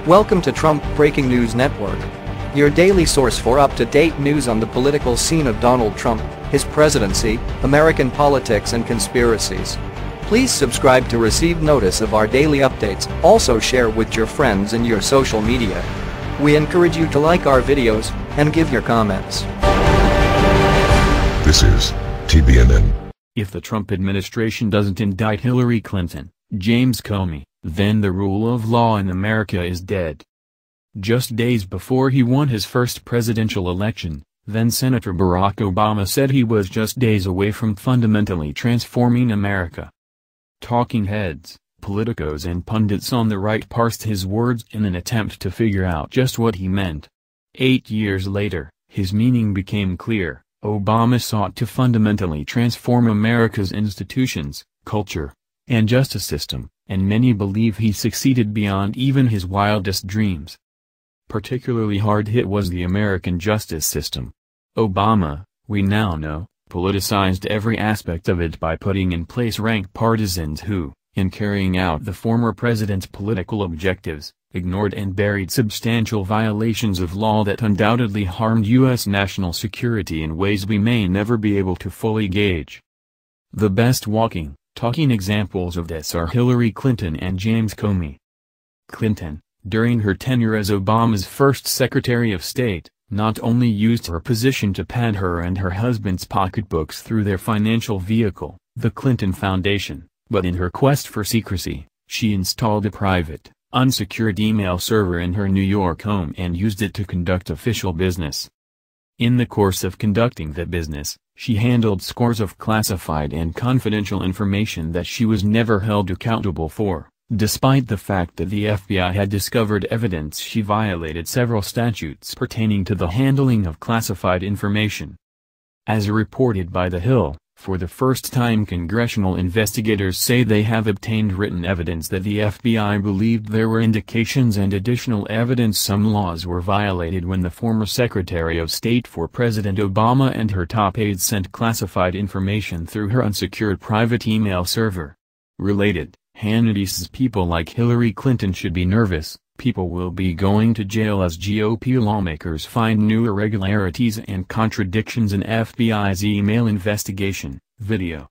Welcome to Trump Breaking News Network, your daily source for up-to-date news on the political scene of Donald Trump, his presidency, American politics and conspiracies. Please subscribe to receive notice of our daily updates. Also share with your friends and your social media. We encourage you to like our videos and give your comments. This is TBNN. If the Trump administration doesn't indict Hillary Clinton, James Comey, then the rule of law in America is dead. Just days before he won his first presidential election, then-Senator Barack Obama said he was just days away from fundamentally transforming America. Talking heads, politicos and pundits on the right parsed his words in an attempt to figure out just what he meant. 8 years later, his meaning became clear. Obama sought to fundamentally transform America's institutions, culture, and justice system, and many believe he succeeded beyond even his wildest dreams. Particularly hard hit was the American justice system. Obama, we now know, politicized every aspect of it by putting in place rank partisans who, in carrying out the former president's political objectives, ignored and buried substantial violations of law that undoubtedly harmed U.S. national security in ways we may never be able to fully gauge. The best talking examples of this are Hillary Clinton and James Comey. Clinton, during her tenure as Obama's first Secretary of State, not only used her position to pad her and her husband's pocketbooks through their financial vehicle, the Clinton Foundation, but in her quest for secrecy, she installed a private, unsecured email server in her New York home and used it to conduct official business. In the course of conducting that business, she handled scores of classified and confidential information that she was never held accountable for, despite the fact that the FBI had discovered evidence she violated several statutes pertaining to the handling of classified information. As reported by The Hill, for the first time congressional investigators say they have obtained written evidence that the FBI believed there were indications and additional evidence some laws were violated when the former Secretary of State for President Obama and her top aides sent classified information through her unsecured private email server. Related, Hannity says people like Hillary Clinton should be nervous. People will be going to jail as GOP lawmakers find new irregularities and contradictions in FBI's email investigation. Video.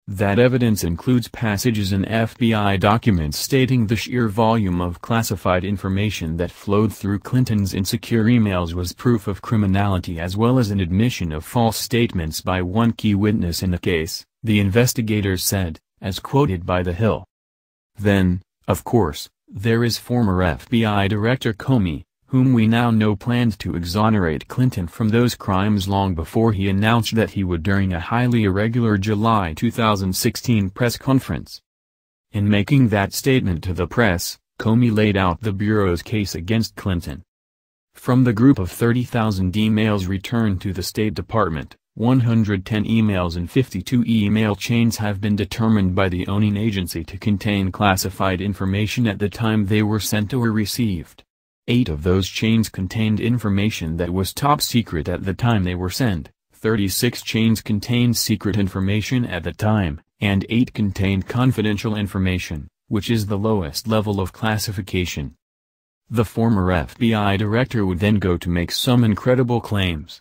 That evidence includes passages in FBI documents stating the sheer volume of classified information that flowed through Clinton's insecure emails was proof of criminality as well as an admission of false statements by one key witness in the case, the investigators said, as quoted by The Hill. Then, of course, there is former FBI Director Comey, whom we now know planned to exonerate Clinton from those crimes long before he announced that he would during a highly irregular July 2016 press conference. In making that statement to the press, Comey laid out the Bureau's case against Clinton. From the group of 30,000 emails returned to the State Department, 110 emails and 52 email chains have been determined by the owning agency to contain classified information at the time they were sent or received. 8 of those chains contained information that was top secret at the time they were sent, 36 chains contained secret information at the time, and 8 contained confidential information, which is the lowest level of classification. The former FBI director would then go to make some incredible claims.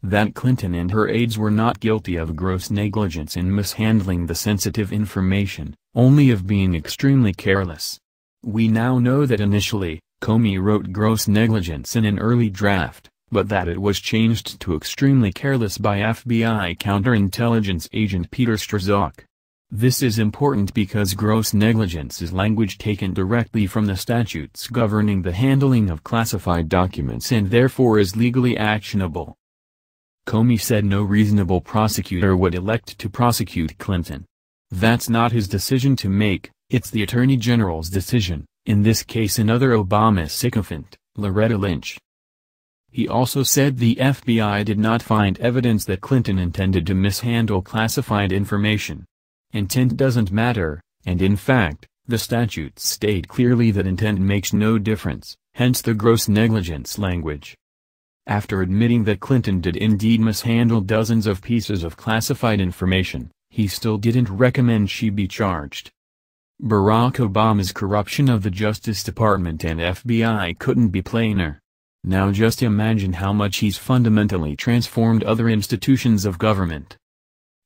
That Clinton and her aides were not guilty of gross negligence in mishandling the sensitive information, only of being extremely careless. We now know that initially, Comey wrote gross negligence in an early draft, but that it was changed to extremely careless by FBI counterintelligence agent Peter Strzok. This is important because gross negligence is language taken directly from the statutes governing the handling of classified documents and therefore is legally actionable. Comey said no reasonable prosecutor would elect to prosecute Clinton. That's not his decision to make, it's the Attorney General's decision, in this case another Obama sycophant, Loretta Lynch. He also said the FBI did not find evidence that Clinton intended to mishandle classified information. Intent doesn't matter, and in fact, the statutes state clearly that intent makes no difference, hence the gross negligence language. After admitting that Clinton did indeed mishandle dozens of pieces of classified information, he still didn't recommend she be charged. Barack Obama's corruption of the Justice Department and FBI couldn't be plainer. Now just imagine how much he's fundamentally transformed other institutions of government.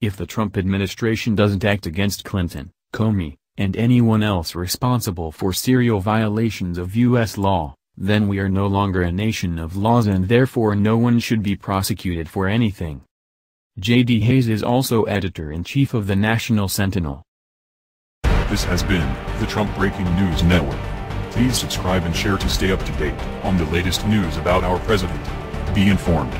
If the Trump administration doesn't act against Clinton, Comey, and anyone else responsible for serial violations of U.S. law, then we are no longer a nation of laws and therefore no one should be prosecuted for anything. J.D. Hayes is also editor-in-chief of the National Sentinel. This has been the Trump Breaking News Network. Please subscribe and share to stay up to date on the latest news about our president. Be informed.